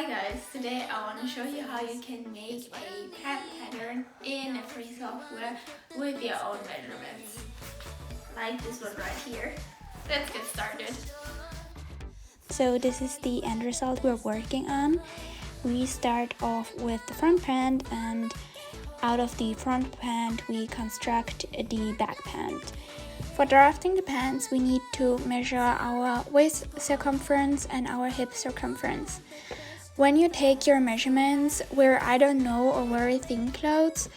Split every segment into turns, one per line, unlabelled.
guys, today I want to show you how you can make a pant pattern in a free software with your own measurements. Like this one right here. Let's get started.
So this is the end result we're working on. We start off with the front pant, and out of the front pant we construct the back pant. For drafting the pants, we need to measure our waist circumference and our hip circumference. When you take your measurements, wear I don't know or very thin clothes,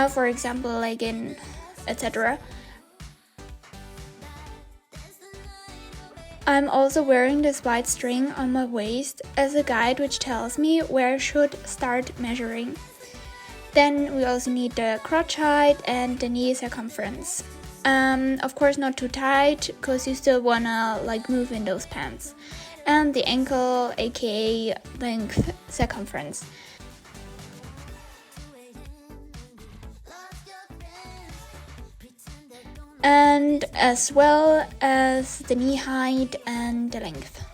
for example legging, etc. I'm also wearing this white string on my waist as a guide which tells me where I should start measuring. Then we also need the crotch height and the knee circumference. Of course not too tight, because you still wanna move in those pants. And the ankle, aka length circumference. And as well as the knee height and the length.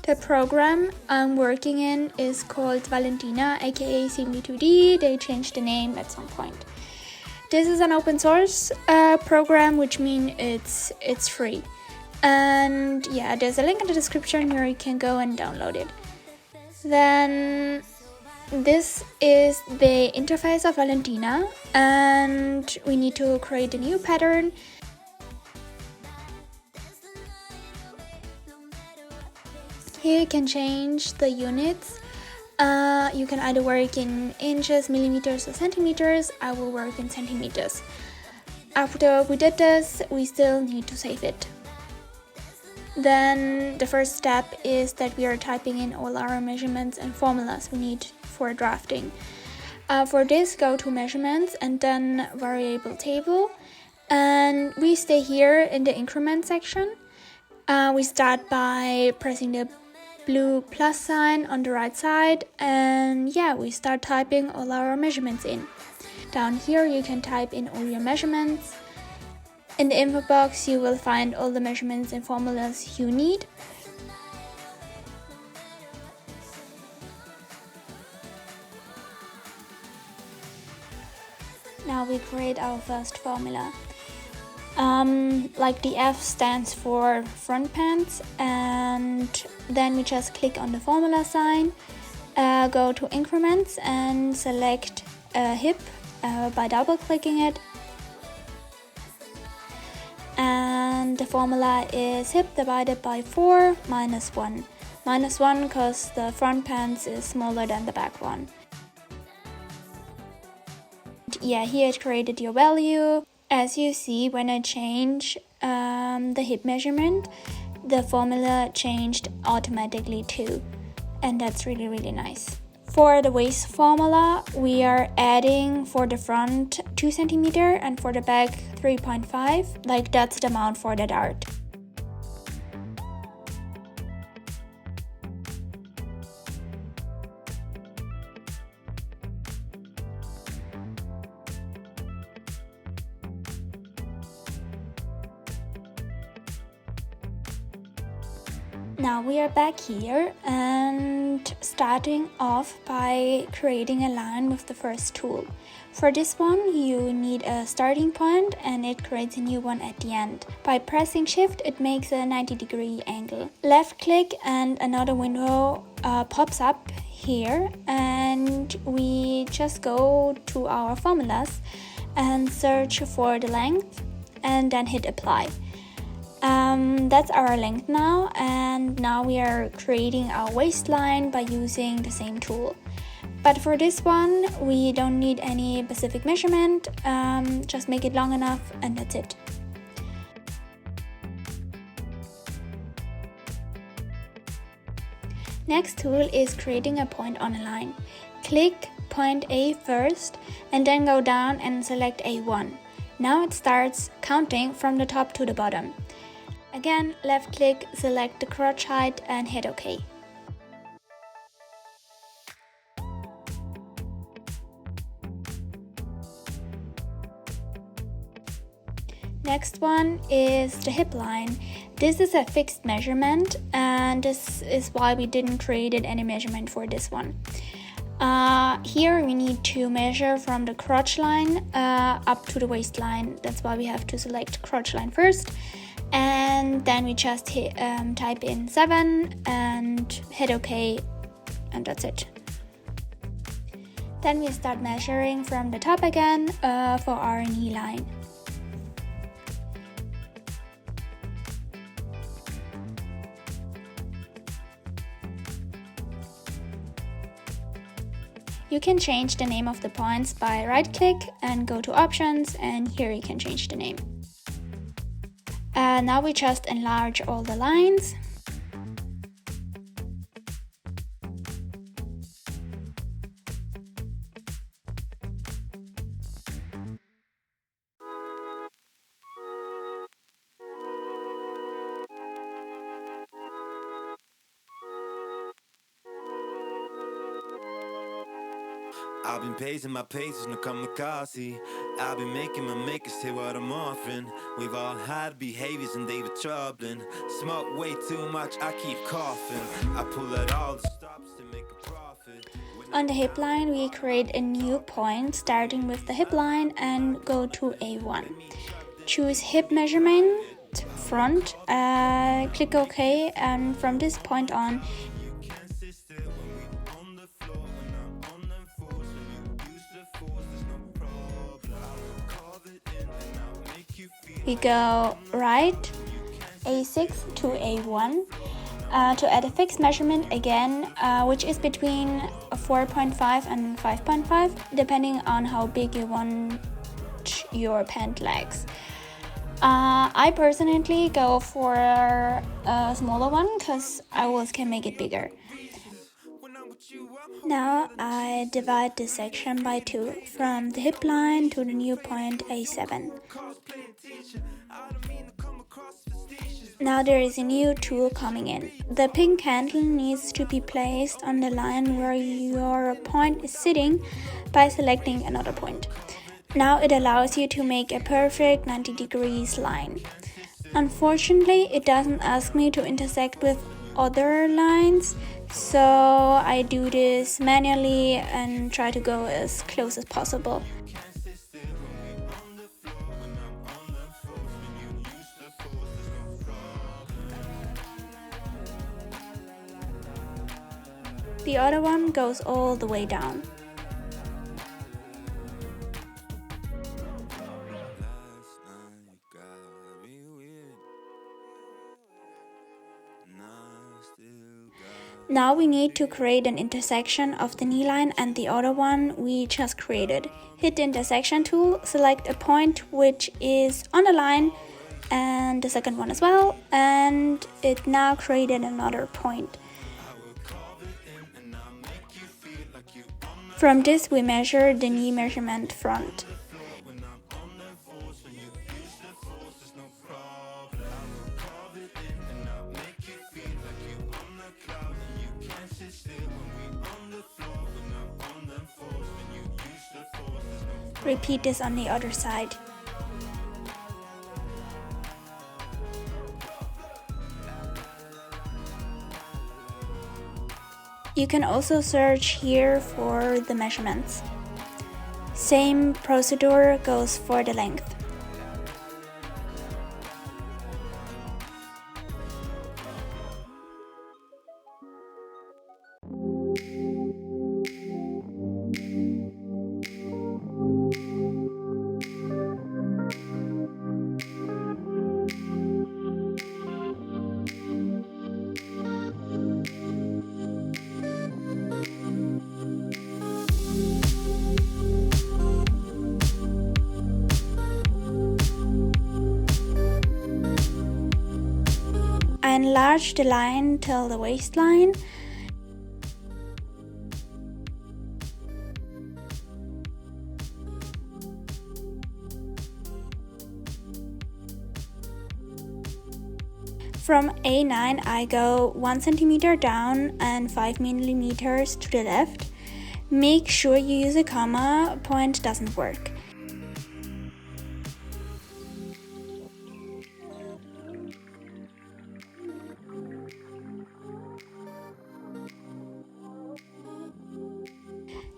The program I'm working in is called Valentina, aka CMD2D. They changed the name at some point. This is an open source program, which means it's free. And yeah, there's a link in the description where you can go and download it. Then this is the interface of Valentina, and we need to create a new pattern. Here you can change the units. You can either work in inches, millimeters or centimeters. I will work in centimeters. After we did this, we still need to save it. Then the first step is that we are typing in all our measurements and formulas we need for drafting. For this, go to measurements and then variable table, and we stay here in the increment section. We start by pressing the blue plus sign on the right side, and yeah, we start typing all our measurements in. Down here you can type in all your measurements. In the info box you will find all the measurements and formulas you need. Now we create our first formula. The F stands for front pants, and then we just click on the formula sign, go to increments and select hip by double clicking it. And the formula is hip divided by 4 minus 1. Minus 1 because the front pants is smaller than the back one. Yeah, here it created your value. As you see, when I change the hip measurement, the formula changed automatically too. And that's really nice. For the waist formula, we are adding for the front 2 cm and for the back 3.5. That's the amount for the dart. Now we are back here and starting off by creating a line with the first tool. For this one you need a starting point and it creates a new one at the end. By pressing shift it makes a 90-degree angle. Left click and another window pops up here, and we just go to our formulas and search for the length and then hit apply. That's our length now, and now we are creating our waistline by using the same tool. But for this one we don't need any specific measurement, just make it long enough and that's it. Next tool is creating a point on a line. Click point A first and then go down and select A1. Now it starts counting from the top to the bottom. Again, left click, select the crotch height and hit OK. Next one is the hip line. This is a fixed measurement, and this is why we didn't create any measurement for this one. Here we need to measure from the crotch line up to the waistline. That's why we have to select crotch line first, and then we just type in 7 and hit OK, and that's it. Then we start measuring from the top again for our knee line. You can change the name of the points by right-click and go to options, and here you can change the name. Now we just enlarge all the lines.
I've been pacing my paces, no kamikaze. I've been making my makers say what I'm offering. We've all had behaviors and they were troubling. Smoke way too much, I keep coughing. I pull out all the stops to make a profit.
On the hip line, we create a new point starting with the hip line and go to A1. Choose hip measurement, front, click OK, and from this point on, we go right A6 to A1 to add a fixed measurement again, which is between 4.5 and 5.5, depending on how big you want your pant legs. I personally go for a smaller one because I always can make it bigger. Now I divide this section by 2, from the hip line to the new point A7. Now there is a new tool coming in. The pink handle needs to be placed on the line where your point is sitting by selecting another point. Now it allows you to make a perfect 90 degrees line. Unfortunately, it doesn't ask me to intersect with other lines, so I do this manually and try to go as close as possible. The other one goes all the way down. Now we need to create an intersection of the knee line and the other one we just created. Hit the intersection tool, select a point which is on the line and the second one as well, and it now created another point. From this we measure the knee measurement front. Repeat this on the other side. You can also search here for the measurements. Same procedure goes for the length. I enlarge the line till the waistline. From A9 I go 1 centimeter down and 5 millimeters to the left. Make sure you use a comma, point doesn't work.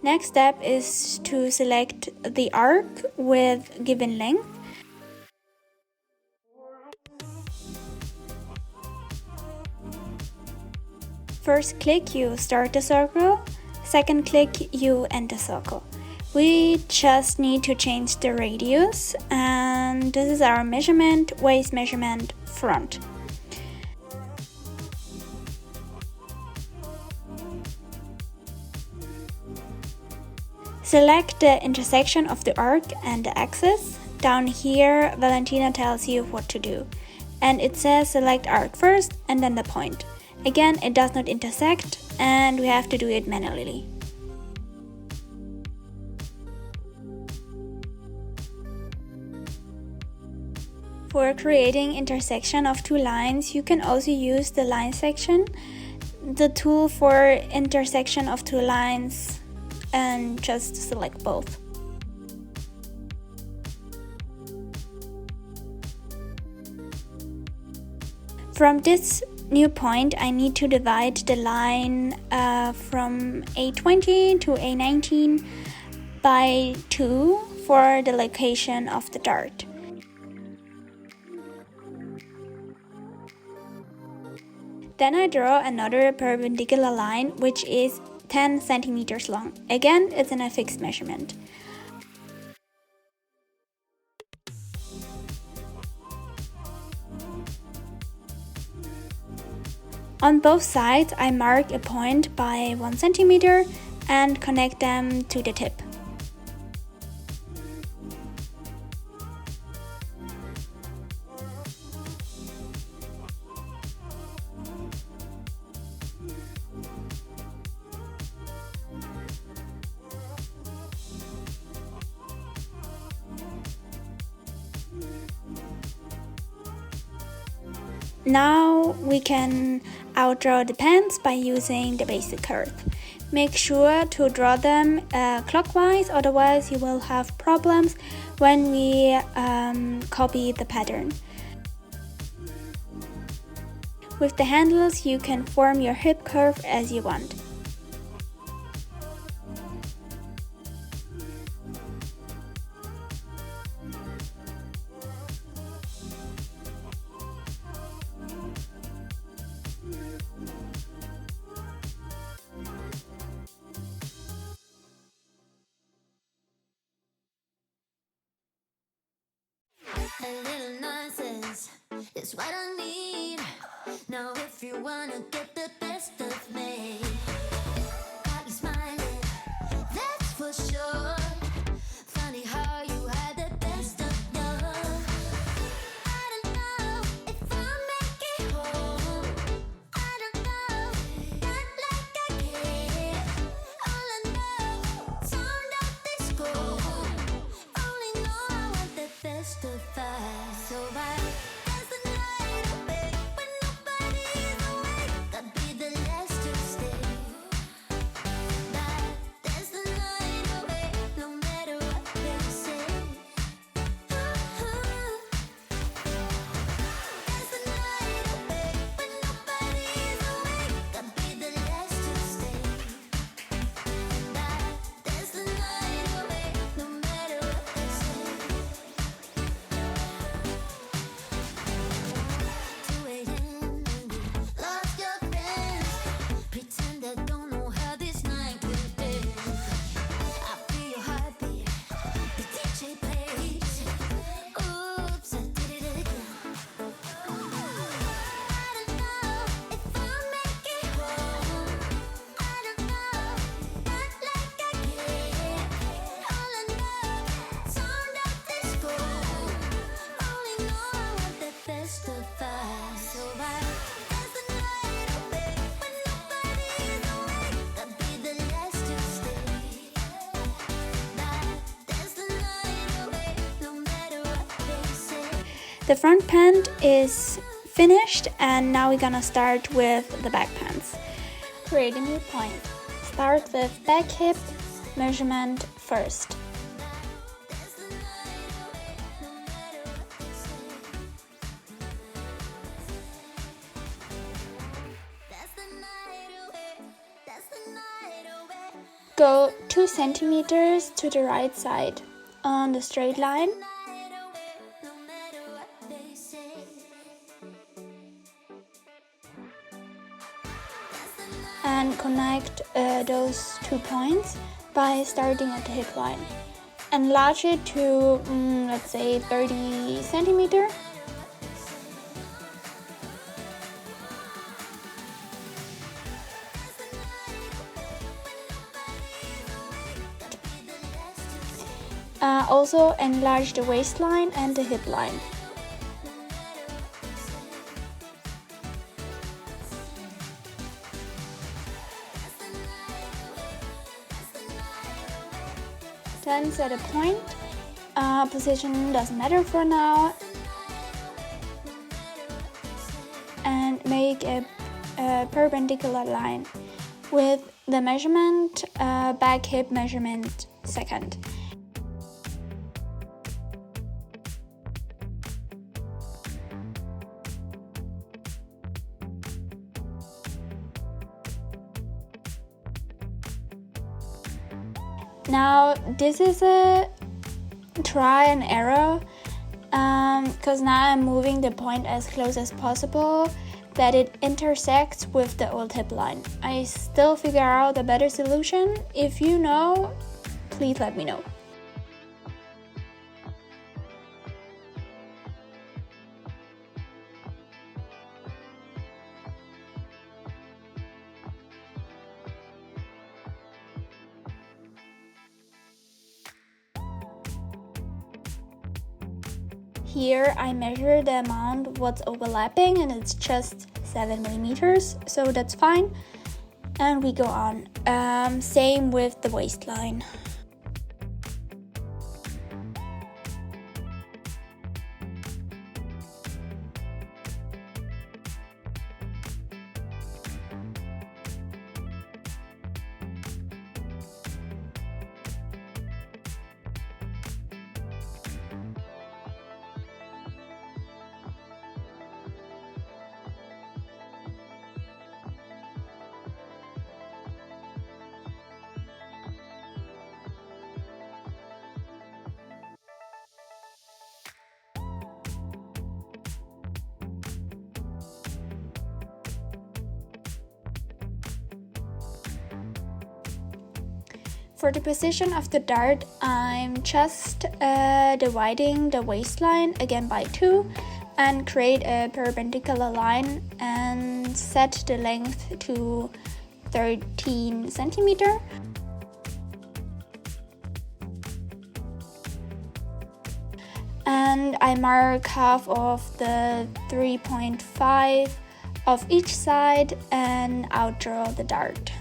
Next step is to select the arc with given length. First click, you start the circle. Second click, you end the circle. We just need to change the radius, and this is our measurement, waist measurement, front. Select the intersection of the arc and the axis. Down here, Valentina tells you what to do. And it says select arc first and then the point. Again, it does not intersect and we have to do it manually. For creating intersection of two lines, you can also use the line section, the tool for intersection of two lines, and just select both. From this new point, I need to divide the line from A20 to A19 by 2 for the location of the dart. Then I draw another perpendicular line which is 10 centimeters long. Again, it's in a fixed measurement. On both sides, I mark a point by 1 centimeter and connect them to the tip. Now we can outdraw the pants by using the basic curve. Make sure to draw them clockwise, otherwise you will have problems when we copy the pattern. With the handles you can form your hip curve as you want.
A little nonsense is what I need. Now if you wanna get the best of me, got you smiling, that's for sure. Funny how you had the best of love. I don't know if I'll make it home. I don't know, not like I care. All I know, sound of this gold. Only know I want the best of us. So I dance the night away when nobody's awake. I'd be the last to stay. But dance the night away no matter what they say. Dance the night away when nobody's awake. I'd be the last to stay. But dance the night away no matter what they say. 2 a.m. and you lost your friends. Pretend I don't know how this night will end. I feel your heartbeat, the DJ plays. Oops, I did it again. I don't know if I'll make it home. I don't know, not like I care. All I know, sound of this gold. Only know I want the best of us. So I dance the night away when nobody's awake. I'd be the last to stay. But dance the night away no matter what they say.
The front pant is finished and now we're gonna start with the back pants. Create a new point. Start with back hip measurement first.
Dance the night away no matter what they say. Dance the night away, dance the night away.
Go 2 centimeters to the right side on the straight line and connect those 2 points by starting at the hip line. Enlarge it to, let's say, 30 centimeter. Also enlarge the waistline and the hip line. Then set a point. Position doesn't matter for now. And make a perpendicular line with the measurement, back hip measurement second. Now this is a try and error because now I'm moving the point as close as possible that it intersects with the old hip line. I still figure out a better solution. If you know, please let me know. Here I measure the amount what's overlapping and it's just 7 millimeters, so that's fine. And we go on. Same with the waistline. For the position of the dart, I'm just dividing the waistline again by 2 and create a perpendicular line and set the length to 13 centimeter. And I mark half of the 3.5 of each side and outdraw the dart.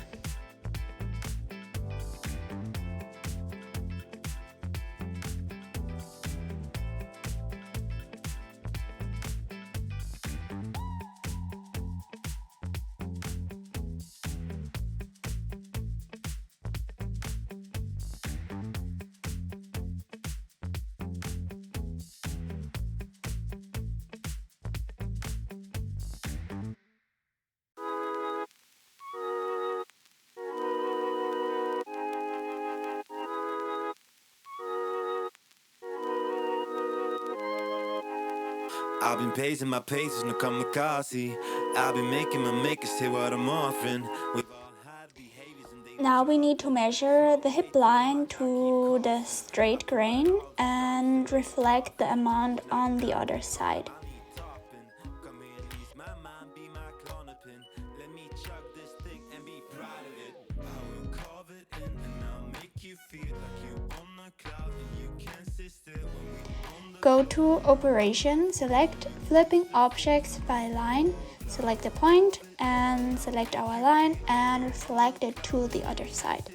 I've been pacing my paces, no kamikaze. I've been making my makers say what I'm offering. We've all had behaviors and they
Now we need to measure the hip line to the straight grain and reflect the amount on the other side.
topping. Come here and ease my mind, be my corner pin. Let me chug this thing and be proud of it. I will carve it in and I'll make you feel like you're on a cloud and you can't sit still when we on the
Go to Operation, select Flipping Objects by Line, select the point and select our line and reflect it to the other side.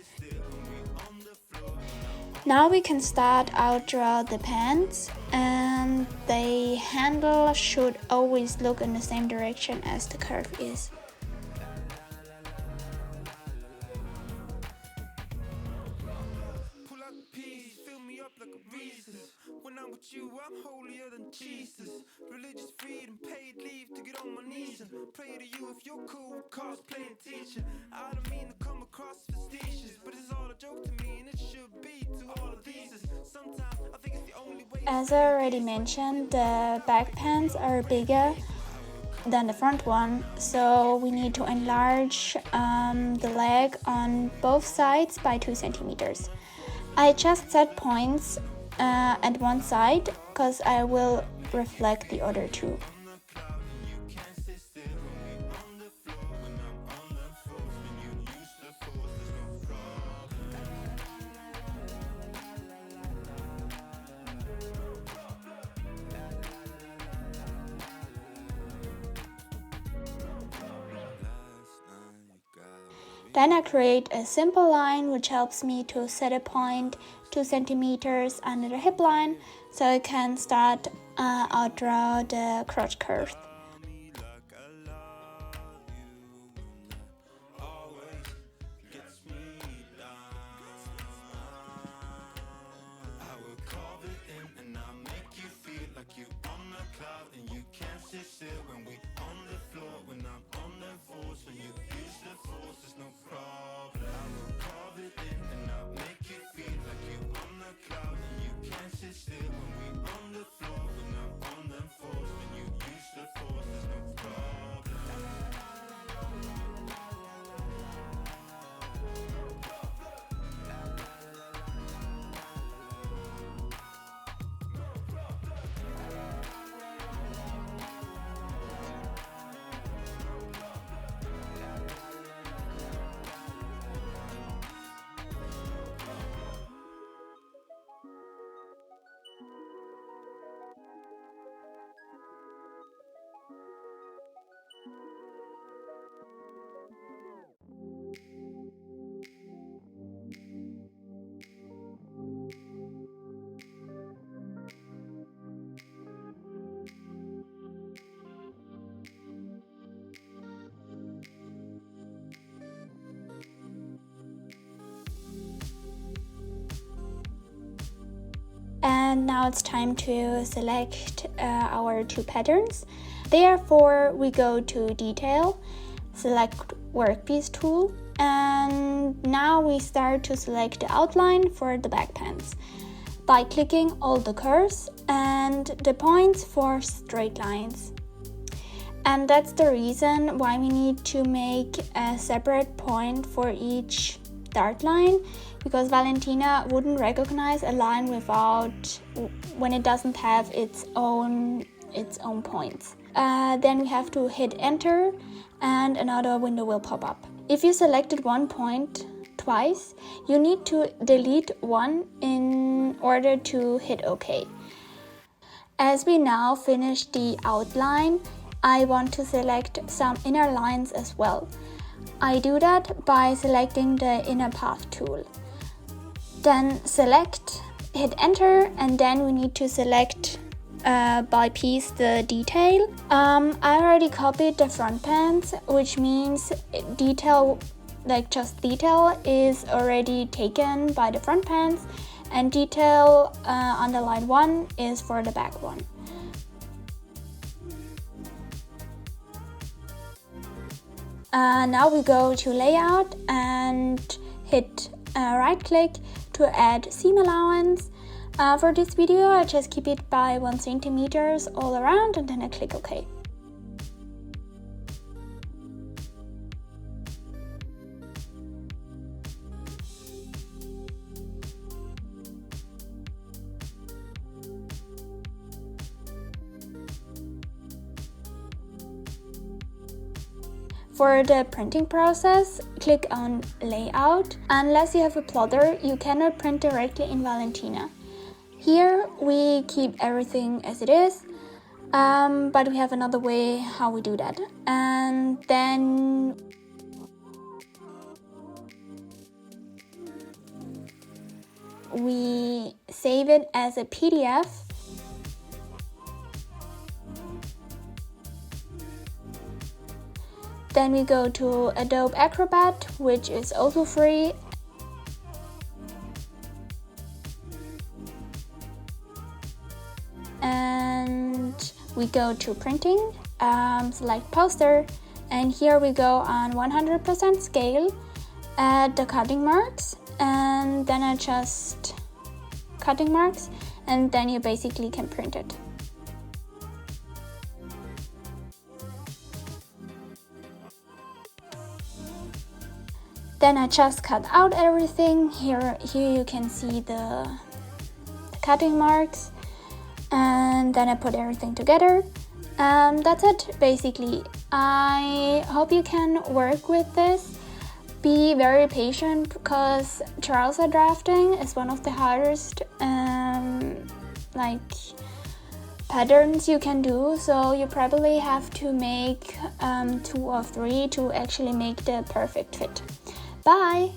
Now we can start outdraw the pants, and the handle should always look in the same direction as the curve is.
pull out the peas, fill me up like a Reese's. When I'm with you, I'm holier than Jesus. Religious freedom, paid leave to get on my knees and pray to you if you're cool with cosplaying teacher. I don't mean to come across facetious, but it's all a
As I already mentioned, the back pants are bigger than the front one, so we need to enlarge the leg on both sides by 2 centimeters. I just set points at one side because I will reflect the other two. Then I create a simple line which helps me to set a point 2 centimeters under the hip line so I can start outdraw the crotch curve. And now it's time to select our two patterns. Therefore, we go to Detail, select Workpiece tool, and now we start to select the outline for the back pants by clicking all the curves and the points for straight lines. And that's the reason why we need to make a separate point for each dart line, because Valentina wouldn't recognize a line when it doesn't have its own points. Then we have to hit enter and another window will pop up. If you selected one point twice, you need to delete one in order to hit OK. As we now finish the outline, I want to select some inner lines as well. I do that by selecting the inner path tool. Then select, hit enter, and then we need to select by piece the detail. I already copied the front pants, which means detail, like just detail, is already taken by the front pants, and detail under line 1 is for the back one. Now we go to layout and hit right click to add seam allowance. For this video I just keep it by 1 centimeters all around and then I click OK. For the printing process, click on Layout. Unless you have a plotter, you cannot print directly in Valentina. Here we keep everything as it is, but we have another way how we do that. And then we save it as a PDF. Then we go to Adobe Acrobat, which is also free. And we go to printing, select poster, and here we go on 100% scale, add the cutting marks, and then adjust cutting marks, and then you basically can print it. Then I just cut out everything. Here you can see the cutting marks, and then I put everything together. That's it basically. I hope you can work with this. Be very patient because trouser drafting is one of the hardest patterns you can do, so you probably have to make 2 or 3 to actually make the perfect fit. Bye!